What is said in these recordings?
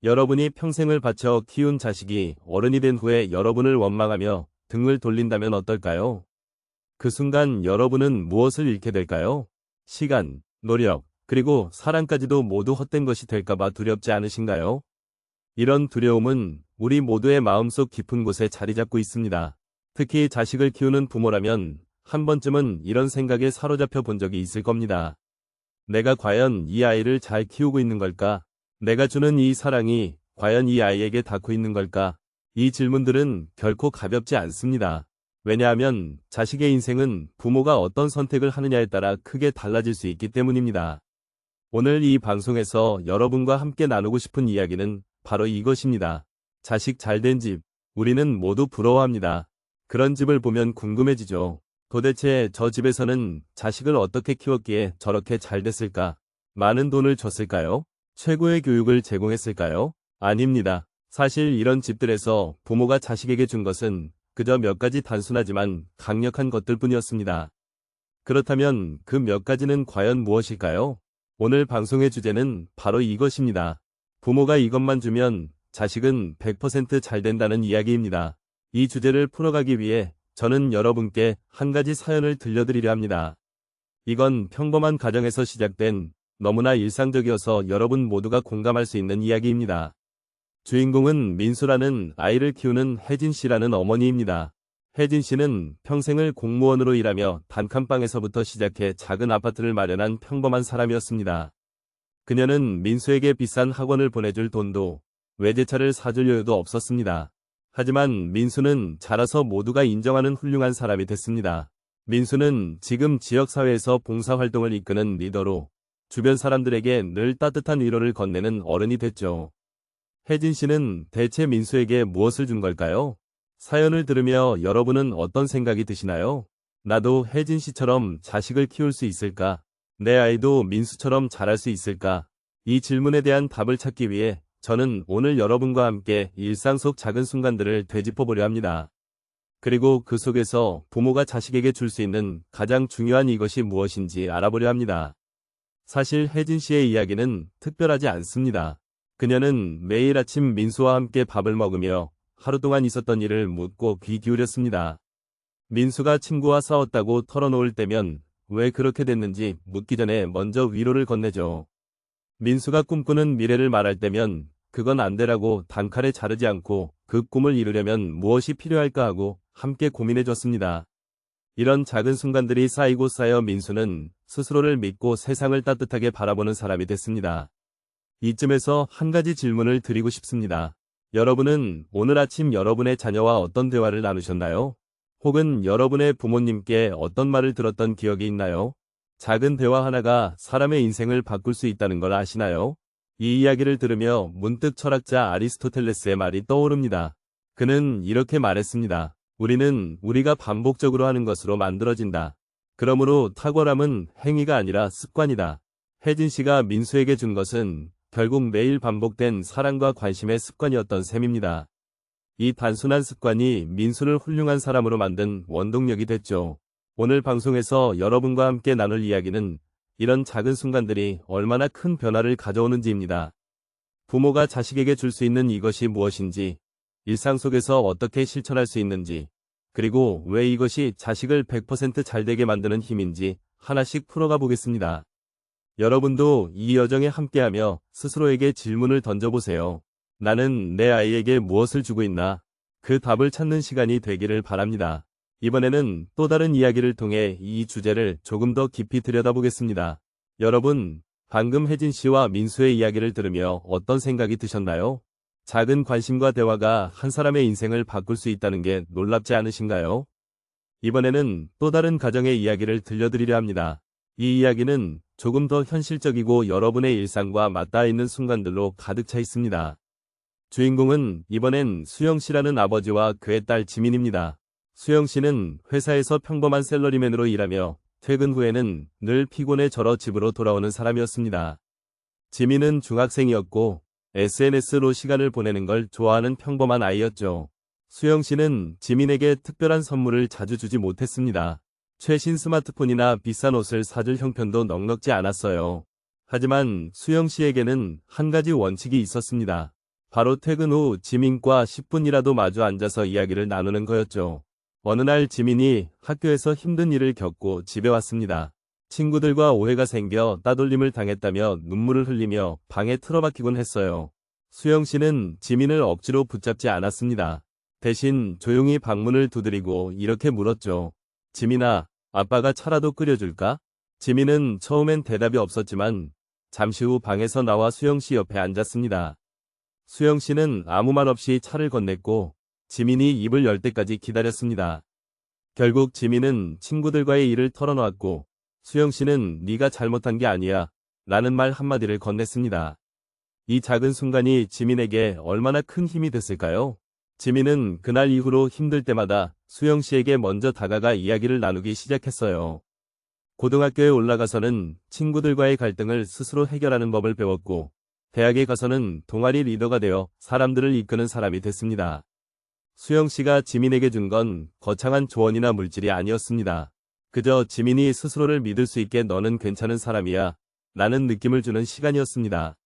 여러분이 평생을 바쳐 키운 자식이 어른이 된 후에 여러분을 원망하며 등을 돌린다면 어떨까요? 그 순간 여러분은 무엇을 잃게 될까요? 시간, 노력, 그리고 사랑까지도 모두 헛된 것이 될까봐 두렵지 않으신가요? 이런 두려움은 우리 모두의 마음속 깊은 곳에 자리 잡고 있습니다. 특히 자식을 키우는 부모라면 한 번쯤은 이런 생각에 사로잡혀 본 적이 있을 겁니다. 내가 과연 이 아이를 잘 키우고 있는 걸까? 내가 주는 이 사랑이 과연 이 아이에게 닿고 있는 걸까? 이 질문들은 결코 가볍지 않습니다. 왜냐하면 자식의 인생은 부모가 어떤 선택을 하느냐에 따라 크게 달라질 수 있기 때문입니다. 오늘 이 방송에서 여러분과 함께 나누고 싶은 이야기는 바로 이것입니다. 자식 잘된 집, 우리는 모두 부러워합니다. 그런 집을 보면 궁금해지죠. 도대체 저 집에서는 자식을 어떻게 키웠기에 저렇게 잘 됐을까? 많은 돈을 줬을까요? 최고의 교육을 제공했을까요? 아닙니다. 사실 이런 집들에서 부모가 자식에게 준 것은 그저 몇 가지 단순하지만 강력한 것들 뿐이었습니다. 그렇다면 그 몇 가지는 과연 무엇일까요? 오늘 방송의 주제는 바로 이것입니다. 부모가 이것만 주면 자식은 100% 잘 된다는 이야기입니다. 이 주제를 풀어가기 위해 저는 여러분께 한 가지 사연을 들려드리려 합니다. 이건 평범한 가정에서 시작된 너무나 일상적이어서 여러분 모두가 공감할 수 있는 이야기입니다. 주인공은 민수라는 아이를 키우는 혜진 씨라는 어머니입니다. 혜진 씨는 평생을 공무원으로 일하며 단칸방에서부터 시작해 작은 아파트를 마련한 평범한 사람이었습니다. 그녀는 민수에게 비싼 학원을 보내줄 돈도 외제차를 사줄 여유도 없었습니다. 하지만 민수는 자라서 모두가 인정하는 훌륭한 사람이 됐습니다. 민수는 지금 지역사회에서 봉사활동을 이끄는 리더로 주변 사람들에게 늘 따뜻한 위로를 건네는 어른이 됐죠. 혜진 씨는 대체 민수에게 무엇을 준 걸까요? 사연을 들으며 여러분은 어떤 생각이 드시나요? 나도 혜진 씨처럼 자식을 키울 수 있을까? 내 아이도 민수처럼 자랄 수 있을까? 이 질문에 대한 답을 찾기 위해 저는 오늘 여러분과 함께 일상 속 작은 순간들을 되짚어보려 합니다. 그리고 그 속에서 부모가 자식에게 줄 수 있는 가장 중요한 이것이 무엇인지 알아보려 합니다. 사실 혜진 씨의 이야기는 특별하지 않습니다. 그녀는 매일 아침 민수와 함께 밥을 먹으며 하루 동안 있었던 일을 묻고 귀 기울였습니다. 민수가 친구와 싸웠다고 털어놓을 때면 왜 그렇게 됐는지 묻기 전에 먼저 위로를 건네죠. 민수가 꿈꾸는 미래를 말할 때면 그건 안 되라고 단칼에 자르지 않고 그 꿈을 이루려면 무엇이 필요할까 하고 함께 고민해줬습니다. 이런 작은 순간들이 쌓이고 쌓여 민수는 스스로를 믿고 세상을 따뜻하게 바라보는 사람이 됐습니다. 이쯤에서 한 가지 질문을 드리고 싶습니다. 여러분은 오늘 아침 여러분의 자녀와 어떤 대화를 나누셨나요? 혹은 여러분의 부모님께 어떤 말을 들었던 기억이 있나요? 작은 대화 하나가 사람의 인생을 바꿀 수 있다는 걸 아시나요? 이 이야기를 들으며 문득 철학자 아리스토텔레스의 말이 떠오릅니다. 그는 이렇게 말했습니다. 우리는 우리가 반복적으로 하는 것으로 만들어진다. 그러므로 탁월함은 행위가 아니라 습관이다. 혜진 씨가 민수에게 준 것은 결국 매일 반복된 사랑과 관심의 습관이었던 셈입니다. 이 단순한 습관이 민수를 훌륭한 사람으로 만든 원동력이 됐죠. 오늘 방송에서 여러분과 함께 나눌 이야기는 이런 작은 순간들이 얼마나 큰 변화를 가져오는지입니다. 부모가 자식에게 줄 수 있는 이것이 무엇인지, 일상 속에서 어떻게 실천할 수 있는지, 그리고 왜 이것이 자식을 100% 잘되게 만드는 힘인지 하나씩 풀어가 보겠습니다. 여러분도 이 여정에 함께하며 스스로에게 질문을 던져보세요. 나는 내 아이에게 무엇을 주고 있나? 그 답을 찾는 시간이 되기를 바랍니다. 이번에는 또 다른 이야기를 통해 이 주제를 조금 더 깊이 들여다보겠습니다. 여러분, 방금 혜진 씨와 민수의 이야기를 들으며 어떤 생각이 드셨나요? 작은 관심과 대화가 한 사람의 인생을 바꿀 수 있다는 게 놀랍지 않으신가요? 이번에는 또 다른 가정의 이야기를 들려드리려 합니다. 이 이야기는 조금 더 현실적이고 여러분의 일상과 맞닿아 있는 순간들로 가득 차 있습니다. 주인공은 이번엔 수영 씨라는 아버지와 그의 딸 지민입니다. 수영 씨는 회사에서 평범한 샐러리맨으로 일하며 퇴근 후에는 늘 피곤해 절어 집으로 돌아오는 사람이었습니다. 지민은 중학생이었고 SNS로 시간을 보내는 걸 좋아하는 평범한 아이였죠. 수영 씨는 지민에게 특별한 선물을 자주 주지 못했습니다. 최신 스마트폰이나 비싼 옷을 사줄 형편도 넉넉지 않았어요. 하지만 수영 씨에게는 한 가지 원칙이 있었습니다. 바로 퇴근 후 지민과 10분이라도 마주 앉아서 이야기를 나누는 거였죠. 어느 날 지민이 학교에서 힘든 일을 겪고 집에 왔습니다. 친구들과 오해가 생겨 따돌림을 당했다며 눈물을 흘리며 방에 틀어박히곤 했어요. 수영 씨는 지민을 억지로 붙잡지 않았습니다. 대신 조용히 방문을 두드리고 이렇게 물었죠. 지민아, 아빠가 차라도 끓여줄까? 지민은 처음엔 대답이 없었지만 잠시 후 방에서 나와 수영 씨 옆에 앉았습니다. 수영 씨는 아무 말 없이 차를 건넸고 지민이 입을 열 때까지 기다렸습니다. 결국 지민은 친구들과의 일을 털어놓았고 수영 씨는 네가 잘못한 게 아니야 라는 말 한마디를 건넸습니다. 이 작은 순간이 지민에게 얼마나 큰 힘이 됐을까요? 지민은 그날 이후로 힘들 때마다 수영 씨에게 먼저 다가가 이야기를 나누기 시작했어요. 고등학교에 올라가서는 친구들과의 갈등을 스스로 해결하는 법을 배웠고 대학에 가서는 동아리 리더가 되어 사람들을 이끄는 사람이 됐습니다. 수영 씨가 지민에게 준 건 거창한 조언이나 물질이 아니었습니다. 그저 지민이 스스로를 믿을 수 있게 너는 괜찮은 사람이야 라는 느낌을 주는 시간이었습니다.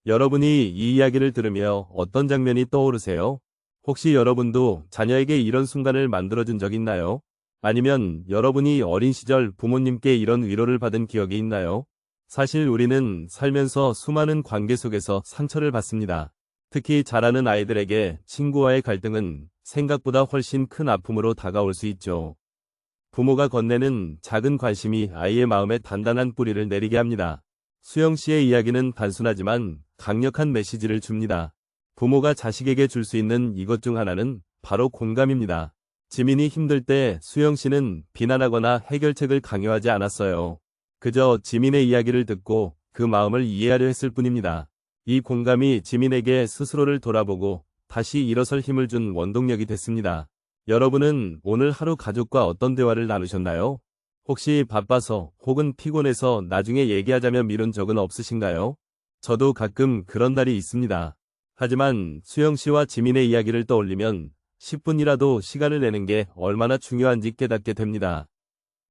여러분이 이 이야기를 들으며 어떤 장면이 떠오르세요? 혹시 여러분도 자녀에게 이런 순간을 만들어준 적 있나요? 아니면 여러분이 어린 시절 부모님께 이런 위로를 받은 기억이 있나요? 사실 우리는 살면서 수많은 관계 속에서 상처를 받습니다. 특히 자라는 아이들에게 친구와의 갈등은 생각보다 훨씬 큰 아픔으로 다가올 수 있죠. 부모가 건네는 작은 관심이 아이의 마음에 단단한 뿌리를 내리게 합니다. 수영 씨의 이야기는 단순하지만 강력한 메시지를 줍니다. 부모가 자식에게 줄 수 있는 이것 중 하나는 바로 공감입니다. 지민이 힘들 때 수영 씨는 비난하거나 해결책을 강요하지 않았어요. 그저 지민의 이야기를 듣고 그 마음을 이해하려 했을 뿐입니다. 이 공감이 지민에게 스스로를 돌아보고 다시 일어설 힘을 준 원동력이 됐습니다. 여러분은 오늘 하루 가족과 어떤 대화를 나누셨나요? 혹시 바빠서 혹은 피곤해서 나중에 얘기하자며 미룬 적은 없으신가요? 저도 가끔 그런 날이 있습니다. 하지만 수영 씨와 지민의 이야기를 떠올리면 10분이라도 시간을 내는 게 얼마나 중요한지 깨닫게 됩니다.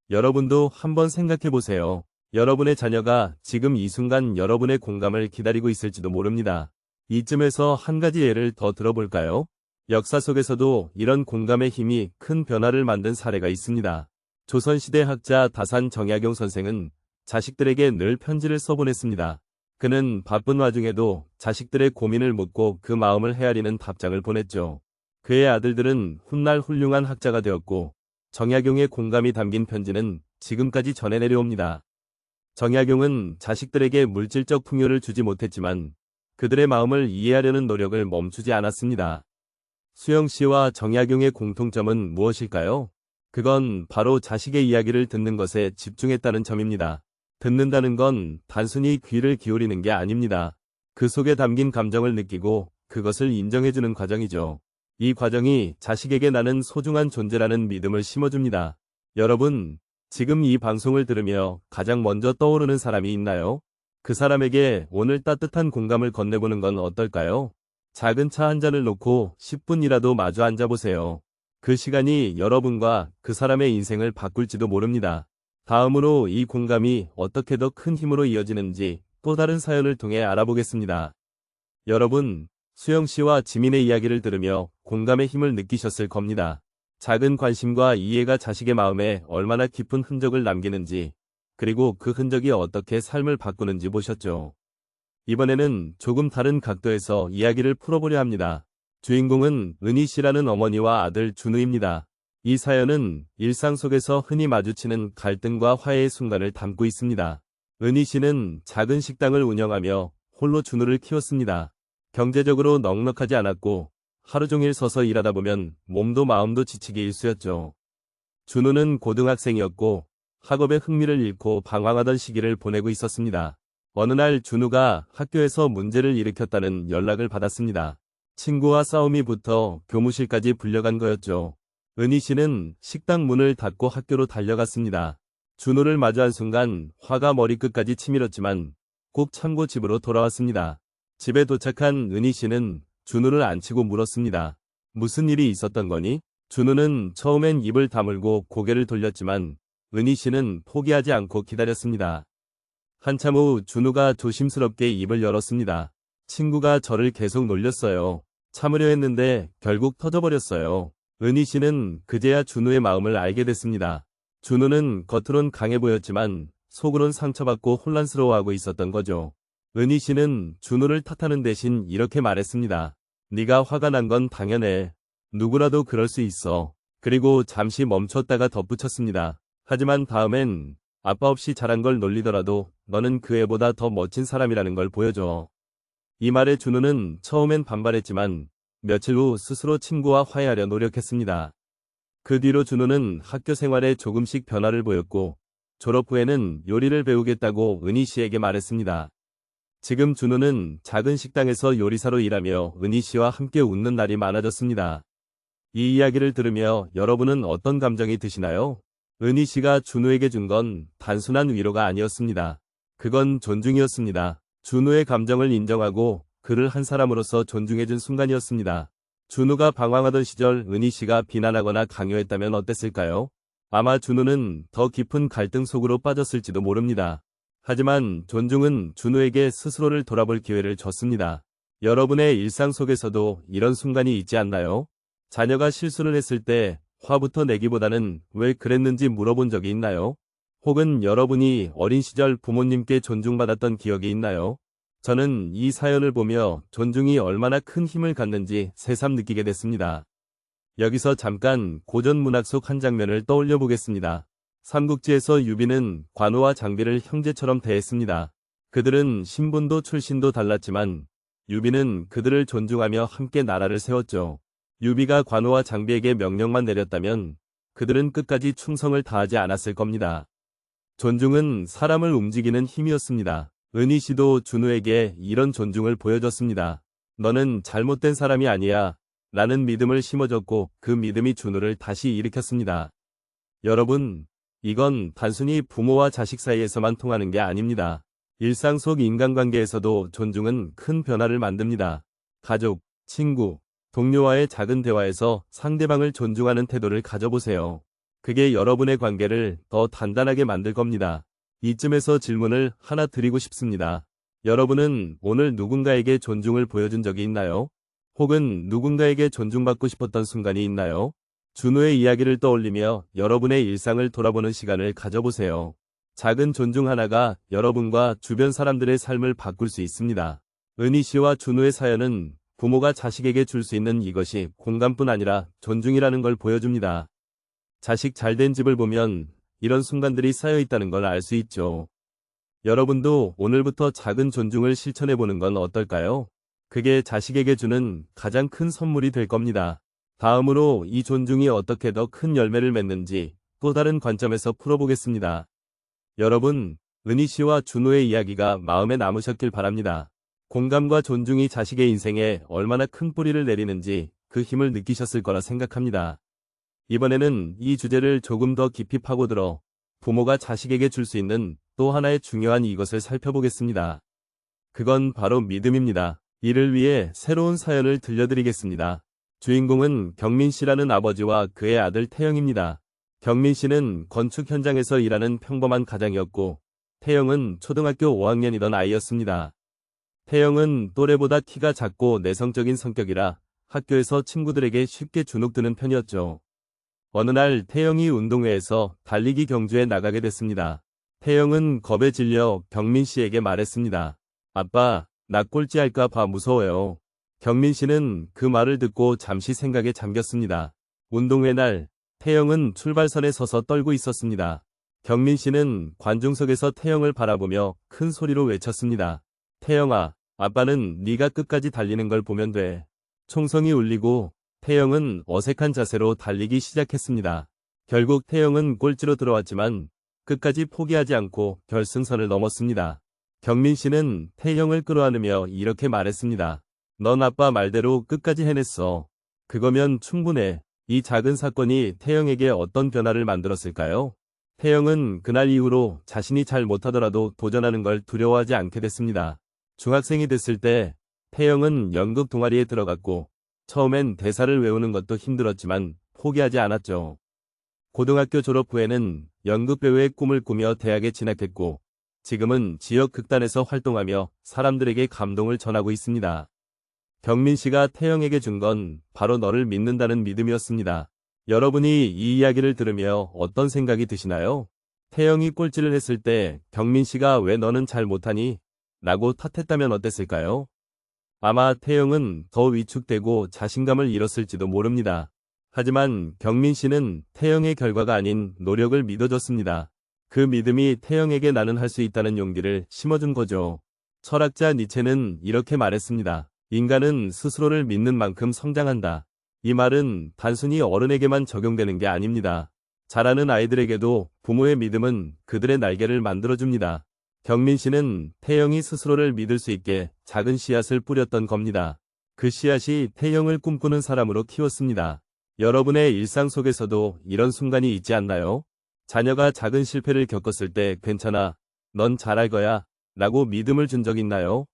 여러분도 한번 생각해 보세요. 여러분의 자녀가 지금 이 순간 여러분의 공감을 기다리고 있을지도 모릅니다. 이쯤에서 한 가지 예를 더 들어볼까요? 역사 속에서도 이런 공감의 힘이 큰 변화를 만든 사례가 있습니다. 조선시대 학자 다산 정약용 선생은 자식들에게 늘 편지를 써보냈습니다. 그는 바쁜 와중에도 자식들의 고민을 묻고 그 마음을 헤아리는 답장을 보냈죠. 그의 아들들은 훗날 훌륭한 학자가 되었고 정약용의 공감이 담긴 편지는 지금까지 전해 내려옵니다. 정약용은 자식들에게 물질적 풍요를 주지 못했지만 그들의 마음을 이해하려는 노력을 멈추지 않았습니다. 수영 씨와 정약용의 공통점은 무엇일까요? 그건 바로 자식의 이야기를 듣는 것에 집중했다는 점입니다. 듣는다는 건 단순히 귀를 기울이는 게 아닙니다. 그 속에 담긴 감정을 느끼고 그것을 인정해주는 과정이죠. 이 과정이 자식에게 나는 소중한 존재라는 믿음을 심어줍니다. 여러분, 지금 이 방송을 들으며 가장 먼저 떠오르는 사람이 있나요? 그 사람에게 오늘 따뜻한 공감을 건네보는 건 어떨까요? 작은 차 한 잔을 놓고 10분이라도 마주 앉아보세요. 그 시간이 여러분과 그 사람의 인생을 바꿀지도 모릅니다. 다음으로 이 공감이 어떻게 더 큰 힘으로 이어지는지 또 다른 사연을 통해 알아보겠습니다. 여러분, 수영 씨와 지민의 이야기를 들으며 공감의 힘을 느끼셨을 겁니다. 작은 관심과 이해가 자식의 마음에 얼마나 깊은 흔적을 남기는지, 그리고 그 흔적이 어떻게 삶을 바꾸는지 보셨죠. 이번에는 조금 다른 각도에서 이야기를 풀어보려 합니다. 주인공은 은희 씨라는 어머니와 아들 준우입니다. 이 사연은 일상 속에서 흔히 마주치는 갈등과 화해의 순간을 담고 있습니다. 은희 씨는 작은 식당을 운영하며 홀로 준우를 키웠습니다. 경제적으로 넉넉하지 않았고 하루 종일 서서 일하다 보면 몸도 마음도 지치기 일쑤였죠. 준우는 고등학생이었고 학업에 흥미를 잃고 방황하던 시기를 보내고 있었습니다. 어느 날 준우가 학교에서 문제를 일으켰다는 연락을 받았습니다. 친구와 싸움이 붙어 교무실까지 불려간 거였죠. 은희 씨는 식당 문을 닫고 학교로 달려갔습니다. 준우를 마주한 순간 화가 머리끝까지 치밀었지만 꼭 참고 집으로 돌아왔습니다. 집에 도착한 은희 씨는 준우를 안치고 물었습니다. 무슨 일이 있었던 거니? 준우는 처음엔 입을 다물고 고개를 돌렸지만 은희 씨는 포기하지 않고 기다렸습니다. 한참 후 준우가 조심스럽게 입을 열었습니다. 친구가 저를 계속 놀렸어요. 참으려 했는데 결국 터져버렸어요. 은희 씨는 그제야 준우의 마음을 알게 됐습니다. 준우는 겉으론 강해 보였지만 속으론 상처받고 혼란스러워하고 있었던 거죠. 은희 씨는 준우를 탓하는 대신 이렇게 말했습니다. 네가 화가 난 건 당연해. 누구라도 그럴 수 있어. 그리고 잠시 멈췄다가 덧붙였습니다. 하지만 다음엔 아빠 없이 자란 걸 놀리더라도 너는 그 애보다 더 멋진 사람이라는 걸 보여줘. 이 말에 준우는 처음엔 반발했지만 며칠 후 스스로 친구와 화해하려 노력했습니다. 그 뒤로 준우는 학교 생활에 조금씩 변화를 보였고 졸업 후에는 요리를 배우겠다고 은희 씨에게 말했습니다. 지금 준우는 작은 식당에서 요리사로 일하며 은희 씨와 함께 웃는 날이 많아졌습니다. 이 이야기를 들으며 여러분은 어떤 감정이 드시나요? 은희 씨가 준우에게 준 건 단순한 위로가 아니었습니다. 그건 존중이었습니다. 준우의 감정을 인정하고 그를 한 사람으로서 존중해준 순간이었습니다. 준우가 방황하던 시절 은희 씨가 비난하거나 강요했다면 어땠을까요? 아마 준우는 더 깊은 갈등 속으로 빠졌을지도 모릅니다. 하지만 존중은 준우에게 스스로를 돌아볼 기회를 줬습니다. 여러분의 일상 속에서도 이런 순간이 있지 않나요? 자녀가 실수를 했을 때 화부터 내기보다는 왜 그랬는지 물어본 적이 있나요? 혹은 여러분이 어린 시절 부모님께 존중받았던 기억이 있나요? 저는 이 사연을 보며 존중이 얼마나 큰 힘을 갖는지 새삼 느끼게 됐습니다. 여기서 잠깐 고전 문학 속 한 장면을 떠올려 보겠습니다. 삼국지에서 유비는 관우와 장비를 형제처럼 대했습니다. 그들은 신분도 출신도 달랐지만 유비는 그들을 존중하며 함께 나라를 세웠죠. 유비가 관우와 장비에게 명령만 내렸다면 그들은 끝까지 충성을 다하지 않았을 겁니다. 존중은 사람을 움직이는 힘이었습니다. 은희 씨도 준우에게 이런 존중을 보여줬습니다. 너는 잘못된 사람이 아니야. 라는 믿음을 심어줬고 그 믿음이 준우를 다시 일으켰습니다. 여러분, 이건 단순히 부모와 자식 사이에서만 통하는 게 아닙니다. 일상 속 인간관계에서도 존중은 큰 변화를 만듭니다. 가족, 친구, 동료와의 작은 대화에서 상대방을 존중하는 태도를 가져보세요. 그게 여러분의 관계를 더 단단하게 만들 겁니다. 이쯤에서 질문을 하나 드리고 싶습니다. 여러분은 오늘 누군가에게 존중을 보여준 적이 있나요? 혹은 누군가에게 존중받고 싶었던 순간이 있나요? 준우의 이야기를 떠올리며 여러분의 일상을 돌아보는 시간을 가져보세요. 작은 존중 하나가 여러분과 주변 사람들의 삶을 바꿀 수 있습니다. 은희 씨와 준우의 사연은 부모가 자식에게 줄 수 있는 이것이 공감뿐 아니라 존중이라는 걸 보여줍니다. 자식 잘된 집을 보면 이런 순간들이 쌓여 있다는 걸 알 수 있죠. 여러분도 오늘부터 작은 존중을 실천해 보는 건 어떨까요? 그게 자식에게 주는 가장 큰 선물이 될 겁니다. 다음으로 이 존중이 어떻게 더 큰 열매를 맺는지 또 다른 관점에서 풀어보겠습니다. 여러분, 은희 씨와 준우의 이야기가 마음에 남으셨길 바랍니다. 공감과 존중이 자식의 인생에 얼마나 큰 뿌리를 내리는지 그 힘을 느끼셨을 거라 생각합니다. 이번에는 이 주제를 조금 더 깊이 파고들어 부모가 자식에게 줄 수 있는 또 하나의 중요한 이것을 살펴보겠습니다. 그건 바로 믿음입니다. 이를 위해 새로운 사연을 들려드리겠습니다. 주인공은 경민 씨라는 아버지와 그의 아들 태영입니다. 경민 씨는 건축 현장에서 일하는 평범한 가장이었고 태영은 초등학교 5학년이던 아이였습니다. 태영은 또래보다 키가 작고 내성적인 성격이라 학교에서 친구들에게 쉽게 주눅드는 편이었죠. 어느 날 태영이 운동회에서 달리기 경주에 나가게 됐습니다. 태영은 겁에 질려 경민 씨에게 말했습니다. 아빠, 나 꼴찌할까 봐 무서워요. 경민 씨는 그 말을 듣고 잠시 생각에 잠겼습니다. 운동회 날, 태영은 출발선에 서서 떨고 있었습니다. 경민 씨는 관중석에서 태영을 바라보며 큰 소리로 외쳤습니다. 태영아, 아빠는 네가 끝까지 달리는 걸 보면 돼. 총성이 울리고 태영은 어색한 자세로 달리기 시작했습니다. 결국 태영은 꼴찌로 들어왔지만 끝까지 포기하지 않고 결승선을 넘었습니다. 경민 씨는 태영을 끌어안으며 이렇게 말했습니다. 넌 아빠 말대로 끝까지 해냈어. 그거면 충분해. 이 작은 사건이 태영에게 어떤 변화를 만들었을까요? 태영은 그날 이후로 자신이 잘 못하더라도 도전하는 걸 두려워하지 않게 됐습니다. 중학생이 됐을 때 태영은 연극 동아리에 들어갔고 처음엔 대사를 외우는 것도 힘들었지만 포기하지 않았죠. 고등학교 졸업 후에는 연극 배우의 꿈을 꾸며 대학에 진학했고 지금은 지역 극단에서 활동하며 사람들에게 감동을 전하고 있습니다. 경민 씨가 태영에게 준 건 바로 너를 믿는다는 믿음이었습니다. 여러분이 이 이야기를 들으며 어떤 생각이 드시나요? 태영이 꼴찌를 했을 때 경민 씨가 왜 너는 잘 못하니? 라고 탓했다면 어땠을까요? 아마 태영은 더 위축되고 자신감을 잃었을지도 모릅니다. 하지만 경민 씨는 태영의 결과가 아닌 노력을 믿어줬습니다. 그 믿음이 태영에게 나는 할 수 있다는 용기를 심어준 거죠. 철학자 니체는 이렇게 말했습니다. 인간은 스스로를 믿는 만큼 성장한다. 이 말은 단순히 어른에게만 적용되는 게 아닙니다. 자라는 아이들에게도 부모의 믿음은 그들의 날개를 만들어줍니다. 경민 씨는 태영이 스스로를 믿을 수 있게 작은 씨앗을 뿌렸던 겁니다. 그 씨앗이 태영을 꿈꾸는 사람으로 키웠습니다. 여러분의 일상 속에서도 이런 순간이 있지 않나요? 자녀가 작은 실패를 겪었을 때 괜찮아, 넌 잘할 거야 라고 믿음을 준 적 있나요?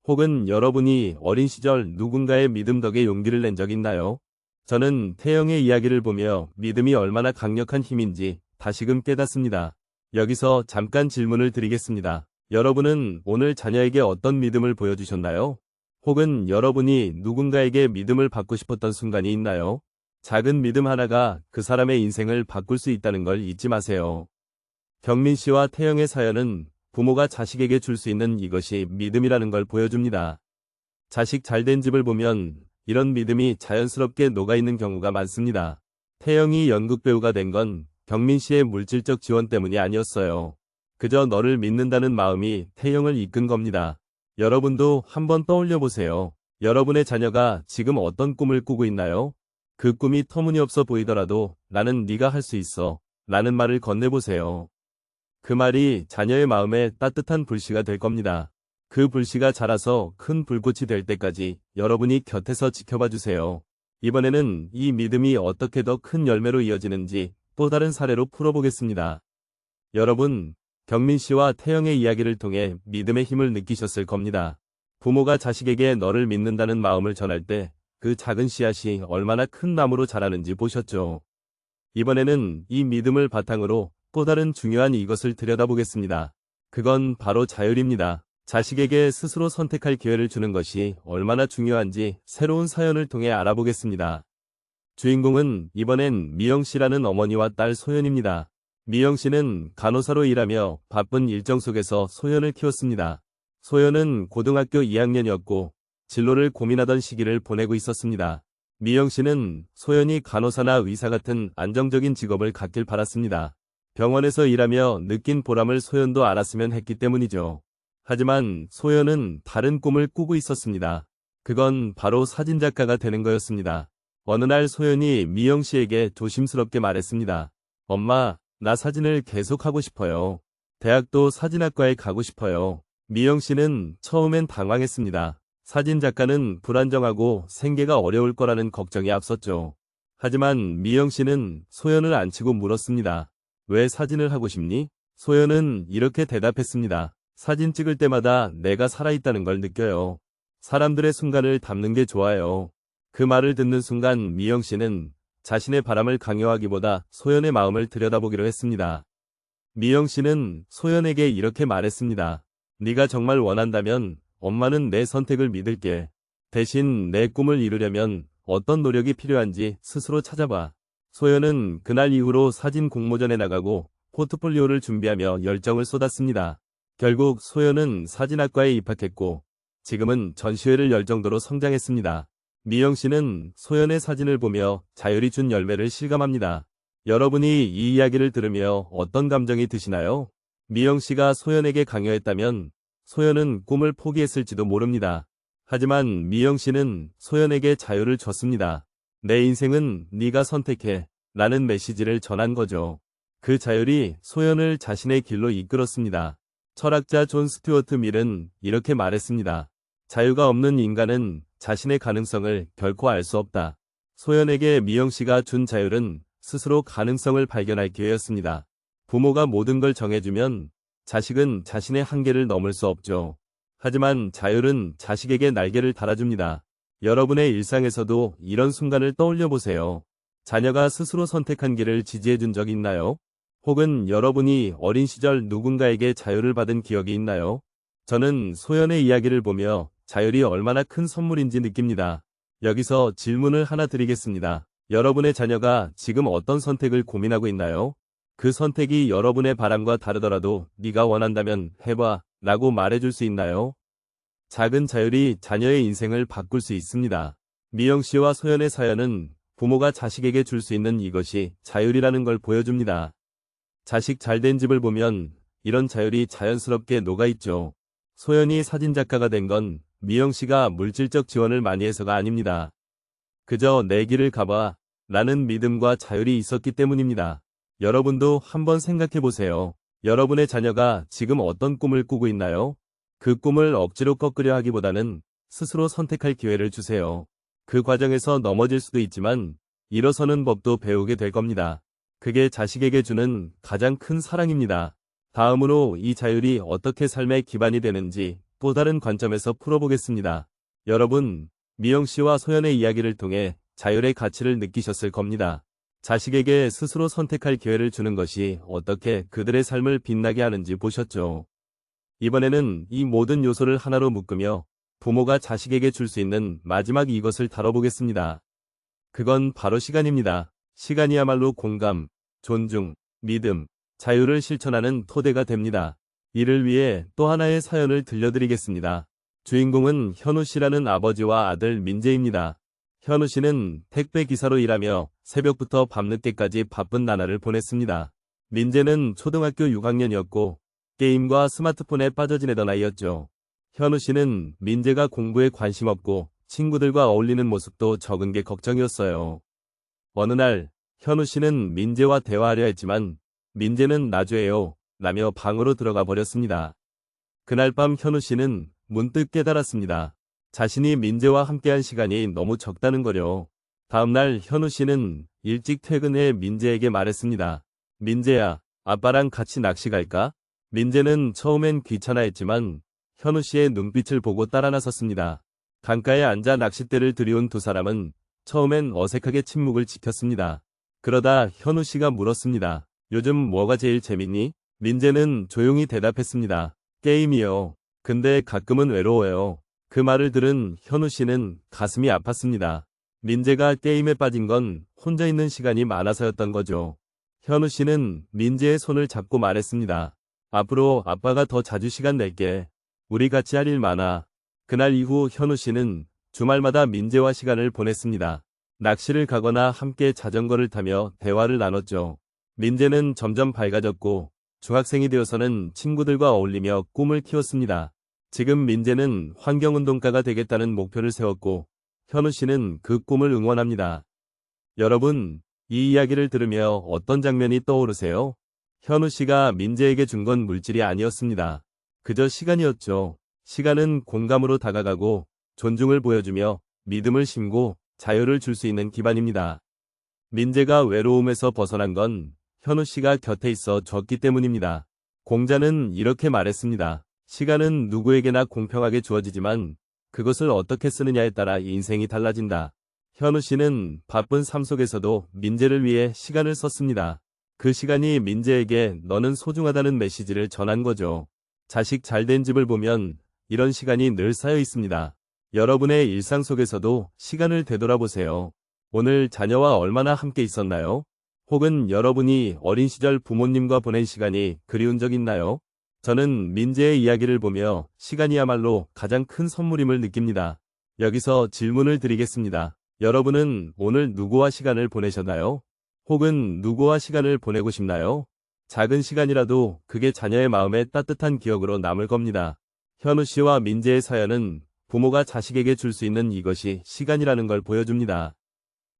혹은 여러분이 어린 시절 누군가의 믿음 덕에 용기를 낸 적 있나요? 저는 태영의 이야기를 보며 믿음이 얼마나 강력한 힘인지 다시금 깨닫습니다. 여기서 잠깐 질문을 드리겠습니다. 여러분은 오늘 자녀에게 어떤 믿음을 보여주셨나요? 혹은 여러분이 누군가에게 믿음을 받고 싶었던 순간이 있나요? 작은 믿음 하나가 그 사람의 인생을 바꿀 수 있다는 걸 잊지 마세요. 경민 씨와 태영의 사연은 부모가 자식에게 줄 수 있는 이것이 믿음이라는 걸 보여줍니다. 자식 잘된 집을 보면 이런 믿음이 자연스럽게 녹아있는 경우가 많습니다. 태영이 연극배우가 된 건 경민 씨의 물질적 지원 때문이 아니었어요. 그저 너를 믿는다는 마음이 태영을 이끈 겁니다. 여러분도 한번 떠올려 보세요. 여러분의 자녀가 지금 어떤 꿈을 꾸고 있나요? 그 꿈이 터무니없어 보이더라도 나는 네가 할 수 있어 라는 말을 건네보세요. 그 말이 자녀의 마음에 따뜻한 불씨가 될 겁니다. 그 불씨가 자라서 큰 불꽃이 될 때까지 여러분이 곁에서 지켜봐 주세요. 이번에는 이 믿음이 어떻게 더 큰 열매로 이어지는지 또 다른 사례로 풀어보겠습니다. 여러분, 경민 씨와 태영의 이야기를 통해 믿음의 힘을 느끼셨을 겁니다. 부모가 자식에게 너를 믿는다는 마음을 전할 때 그 작은 씨앗이 얼마나 큰 나무로 자라는지 보셨죠? 이번에는 이 믿음을 바탕으로 또 다른 중요한 이것을 들여다보겠습니다. 그건 바로 자율입니다. 자식에게 스스로 선택할 기회를 주는 것이 얼마나 중요한지 새로운 사연을 통해 알아보겠습니다. 주인공은 이번엔 미영 씨라는 어머니와 딸 소연입니다. 미영 씨는 간호사로 일하며 바쁜 일정 속에서 소연을 키웠습니다. 소연은 고등학교 2학년이었고 진로를 고민하던 시기를 보내고 있었습니다. 미영 씨는 소연이 간호사나 의사 같은 안정적인 직업을 갖길 바랐습니다. 병원에서 일하며 느낀 보람을 소연도 알았으면 했기 때문이죠. 하지만 소연은 다른 꿈을 꾸고 있었습니다. 그건 바로 사진작가가 되는 거였습니다. 어느 날 소연이 미영 씨에게 조심스럽게 말했습니다. 엄마, 나 사진을 계속 하고 싶어요. 대학도 사진학과에 가고 싶어요. 미영 씨는 처음엔 당황했습니다. 사진작가는 불안정하고 생계가 어려울 거라는 걱정이 앞섰죠. 하지만 미영 씨는 소연을 안치고 물었습니다. 왜 사진을 하고 싶니? 소연은 이렇게 대답했습니다. 사진 찍을 때마다 내가 살아있다는 걸 느껴요. 사람들의 순간을 담는 게 좋아요. 그 말을 듣는 순간 미영 씨는 자신의 바람을 강요하기보다 소연의 마음을 들여다보기로 했습니다. 미영 씨는 소연에게 이렇게 말했습니다. 네가 정말 원한다면 엄마는 내 선택을 믿을게. 대신 내 꿈을 이루려면 어떤 노력이 필요한지 스스로 찾아봐. 소연은 그날 이후로 사진 공모전에 나가고 포트폴리오를 준비하며 열정을 쏟았습니다. 결국 소연은 사진학과에 입학했고 지금은 전시회를 열 정도로 성장했습니다. 미영 씨는 소연의 사진을 보며 자율이 준 열매를 실감합니다. 여러분이 이 이야기를 들으며 어떤 감정이 드시나요? 미영 씨가 소연에게 강요했다면 소연은 꿈을 포기했을지도 모릅니다. 하지만 미영 씨는 소연에게 자유를 줬습니다. 내 인생은 네가 선택해 라는 메시지를 전한 거죠. 그 자율이 소연을 자신의 길로 이끌었습니다. 철학자 존 스튜어트 밀은 이렇게 말했습니다. 자유가 없는 인간은 자신의 가능성을 결코 알 수 없다. 소연에게 미영 씨가 준 자율은 스스로 가능성을 발견할 기회였습니다. 부모가 모든 걸 정해주면 자식은 자신의 한계를 넘을 수 없죠. 하지만 자율은 자식에게 날개를 달아줍니다. 여러분의 일상에서도 이런 순간을 떠올려 보세요. 자녀가 스스로 선택한 길을 지지해 준 적 있나요? 혹은 여러분이 어린 시절 누군가에게 자유를 받은 기억이 있나요? 저는 소연의 이야기를 보며 자율이 얼마나 큰 선물인지 느낍니다. 여기서 질문을 하나 드리겠습니다. 여러분의 자녀가 지금 어떤 선택을 고민하고 있나요? 그 선택이 여러분의 바람과 다르더라도 네가 원한다면 해봐 라고 말해줄 수 있나요? 작은 자율이 자녀의 인생을 바꿀 수 있습니다. 미영 씨와 소연의 사연은 부모가 자식에게 줄 수 있는 이것이 자율이라는 걸 보여줍니다. 자식 잘된 집을 보면 이런 자율이 자연스럽게 녹아있죠. 소연이 사진작가가 된 건 미영 씨가 물질적 지원을 많이 해서가 아닙니다. 그저 내 길을 가봐 라는 믿음과 자율이 있었기 때문입니다. 여러분도 한번 생각해 보세요. 여러분의 자녀가 지금 어떤 꿈을 꾸고 있나요? 그 꿈을 억지로 꺾으려 하기보다는 스스로 선택할 기회를 주세요. 그 과정에서 넘어질 수도 있지만 일어서는 법도 배우게 될 겁니다. 그게 자식에게 주는 가장 큰 사랑입니다. 다음으로 이 자율이 어떻게 삶의 기반이 되는지 또 다른 관점에서 풀어보겠습니다. 여러분, 미영 씨와 소연의 이야기를 통해 자율의 가치를 느끼셨을 겁니다. 자식에게 스스로 선택할 기회를 주는 것이 어떻게 그들의 삶을 빛나게 하는지 보셨죠? 이번에는 이 모든 요소를 하나로 묶으며 부모가 자식에게 줄 수 있는 마지막 이것을 다뤄보겠습니다. 그건 바로 시간입니다. 시간이야말로 공감, 존중, 믿음, 자유를 실천하는 토대가 됩니다. 이를 위해 또 하나의 사연을 들려드리겠습니다. 주인공은 현우 씨라는 아버지와 아들 민재입니다. 현우 씨는 택배 기사로 일하며 새벽부터 밤늦게까지 바쁜 나날을 보냈습니다. 민재는 초등학교 6학년이었고 게임과 스마트폰에 빠져 지내던 아이였죠. 현우 씨는 민재가 공부에 관심 없고 친구들과 어울리는 모습도 적은 게 걱정이었어요. 어느 날 현우 씨는 민재와 대화하려 했지만 민재는 나줘요 라며 방으로 들어가 버렸습니다. 그날 밤 현우 씨는 문득 깨달았습니다. 자신이 민재와 함께한 시간이 너무 적다는 거요. 다음날 현우 씨는 일찍 퇴근해 민재에게 말했습니다. 민재야, 아빠랑 같이 낚시 갈까? 민재는 처음엔 귀찮아했지만 현우 씨의 눈빛을 보고 따라 나섰습니다. 강가에 앉아 낚싯대를 들이운 두 사람은 처음엔 어색하게 침묵을 지켰습니다. 그러다 현우 씨가 물었습니다. 요즘 뭐가 제일 재밌니? 민재는 조용히 대답했습니다. 게임이요. 근데 가끔은 외로워요. 그 말을 들은 현우 씨는 가슴이 아팠습니다. 민재가 게임에 빠진 건 혼자 있는 시간이 많아서였던 거죠. 현우 씨는 민재의 손을 잡고 말했습니다. 앞으로 아빠가 더 자주 시간 낼게. 우리 같이 할 일 많아. 그날 이후 현우 씨는 주말마다 민재와 시간을 보냈습니다. 낚시를 가거나 함께 자전거를 타며 대화를 나눴죠. 민재는 점점 밝아졌고 중학생이 되어서는 친구들과 어울리며 꿈을 키웠습니다. 지금 민재는 환경운동가가 되겠다는 목표를 세웠고 현우 씨는 그 꿈을 응원합니다. 여러분, 이 이야기를 들으며 어떤 장면이 떠오르세요? 현우 씨가 민재에게 준 건 물질이 아니었습니다. 그저 시간이었죠. 시간은 공감으로 다가가고 존중을 보여주며 믿음을 심고 자유를 줄 수 있는 기반입니다. 민재가 외로움에서 벗어난 건 현우 씨가 곁에 있어 줬기 때문입니다. 공자는 이렇게 말했습니다. 시간은 누구에게나 공평하게 주어지지만 그것을 어떻게 쓰느냐에 따라 인생이 달라진다. 현우 씨는 바쁜 삶 속에서도 민재를 위해 시간을 썼습니다. 그 시간이 민재에게 너는 소중하다는 메시지를 전한 거죠. 자식 잘된 집을 보면 이런 시간이 늘 쌓여 있습니다. 여러분의 일상 속에서도 시간을 되돌아보세요. 오늘 자녀와 얼마나 함께 있었나요? 혹은 여러분이 어린 시절 부모님과 보낸 시간이 그리운 적 있나요? 저는 민재의 이야기를 보며 시간이야말로 가장 큰 선물임을 느낍니다. 여기서 질문을 드리겠습니다. 여러분은 오늘 누구와 시간을 보내셨나요? 혹은 누구와 시간을 보내고 싶나요? 작은 시간이라도 그게 자녀의 마음에 따뜻한 기억으로 남을 겁니다. 현우 씨와 민재의 사연은 부모가 자식에게 줄 수 있는 이것이 시간이라는 걸 보여줍니다.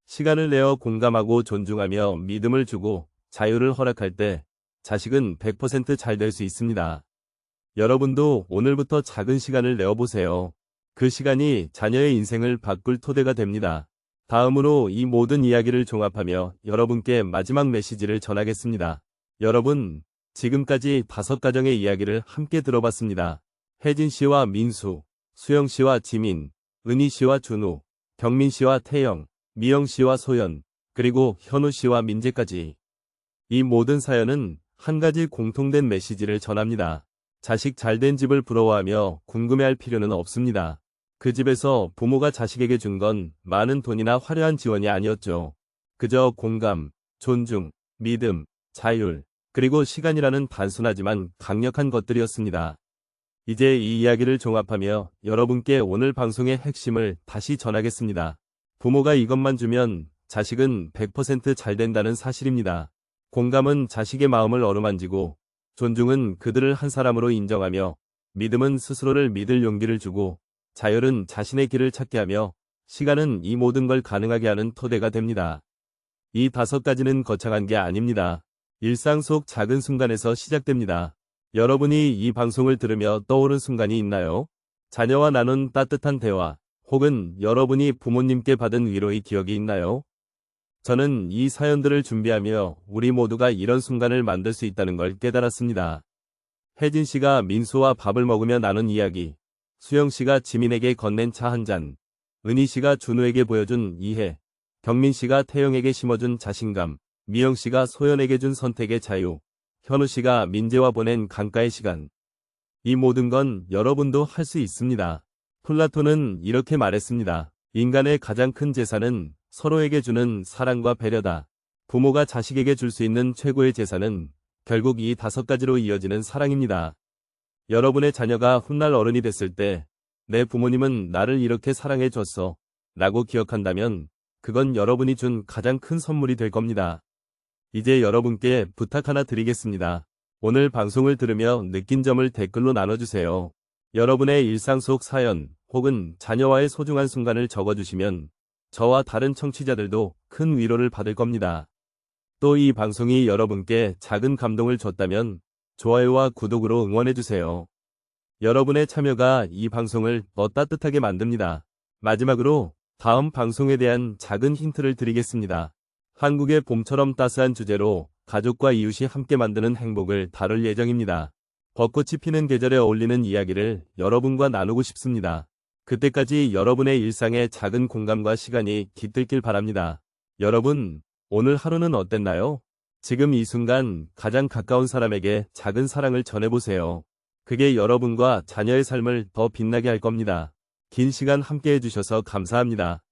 시간을 내어 공감하고 존중하며 믿음을 주고 자유를 허락할 때 자식은 100% 잘 될 수 있습니다. 여러분도 오늘부터 작은 시간을 내어보세요. 그 시간이 자녀의 인생을 바꿀 토대가 됩니다. 다음으로 이 모든 이야기를 종합하며 여러분께 마지막 메시지를 전하겠습니다. 여러분, 지금까지 5가정의 이야기를 함께 들어봤습니다. 혜진 씨와 민수, 수영 씨와 지민, 은희 씨와 준우, 경민 씨와 태영, 미영 씨와 소연, 그리고 현우 씨와 민재까지. 이 모든 사연은 한 가지 공통된 메시지를 전합니다. 자식 잘된 집을 부러워하며 궁금해할 필요는 없습니다. 그 집에서 부모가 자식에게 준 건 많은 돈이나 화려한 지원이 아니었죠. 그저 공감, 존중, 믿음, 자율, 그리고 시간이라는 단순하지만 강력한 것들이었습니다. 이제 이 이야기를 종합하며 여러분께 오늘 방송의 핵심을 다시 전하겠습니다. 부모가 이것만 주면 자식은 100% 잘 된다는 사실입니다. 공감은 자식의 마음을 어루만지고, 존중은 그들을 한 사람으로 인정하며, 믿음은 스스로를 믿을 용기를 주고, 자율은 자신의 길을 찾게 하며, 시간은 이 모든 걸 가능하게 하는 토대가 됩니다. 이 5가지는 거창한 게 아닙니다. 일상 속 작은 순간에서 시작됩니다. 여러분이 이 방송을 들으며 떠오른 순간이 있나요? 자녀와 나눈 따뜻한 대화, 혹은 여러분이 부모님께 받은 위로의 기억이 있나요? 저는 이 사연들을 준비하며 우리 모두가 이런 순간을 만들 수 있다는 걸 깨달았습니다. 혜진 씨가 민수와 밥을 먹으며 나눈 이야기, 수영 씨가 지민에게 건넨 차 한 잔, 은희 씨가 준우에게 보여준 이해, 경민 씨가 태영에게 심어준 자신감, 미영 씨가 소연에게 준 선택의 자유, 현우 씨가 민재와 보낸 강가의 시간. 이 모든 건 여러분도 할 수 있습니다. 플라톤은 이렇게 말했습니다. 인간의 가장 큰 재산은 서로에게 주는 사랑과 배려다. 부모가 자식에게 줄 수 있는 최고의 재산은 결국 이 5가지로 이어지는 사랑입니다. 여러분의 자녀가 훗날 어른이 됐을 때 내 부모님은 나를 이렇게 사랑해 줬어 라고 기억한다면 그건 여러분이 준 가장 큰 선물이 될 겁니다. 이제 여러분께 부탁 하나 드리겠습니다. 오늘 방송을 들으며 느낀 점을 댓글로 나눠주세요. 여러분의 일상 속 사연 혹은 자녀와의 소중한 순간을 적어주시면 저와 다른 청취자들도 큰 위로를 받을 겁니다. 또 이 방송이 여러분께 작은 감동을 줬다면 좋아요와 구독으로 응원해주세요. 여러분의 참여가 이 방송을 더 따뜻하게 만듭니다. 마지막으로 다음 방송에 대한 작은 힌트를 드리겠습니다. 한국의 봄처럼 따스한 주제로 가족과 이웃이 함께 만드는 행복을 다룰 예정입니다. 벚꽃이 피는 계절에 어울리는 이야기를 여러분과 나누고 싶습니다. 그때까지 여러분의 일상에 작은 공감과 시간이 깃들길 바랍니다. 여러분, 오늘 하루는 어땠나요? 지금 이 순간 가장 가까운 사람에게 작은 사랑을 전해보세요. 그게 여러분과 자녀의 삶을 더 빛나게 할 겁니다. 긴 시간 함께 해주셔서 감사합니다.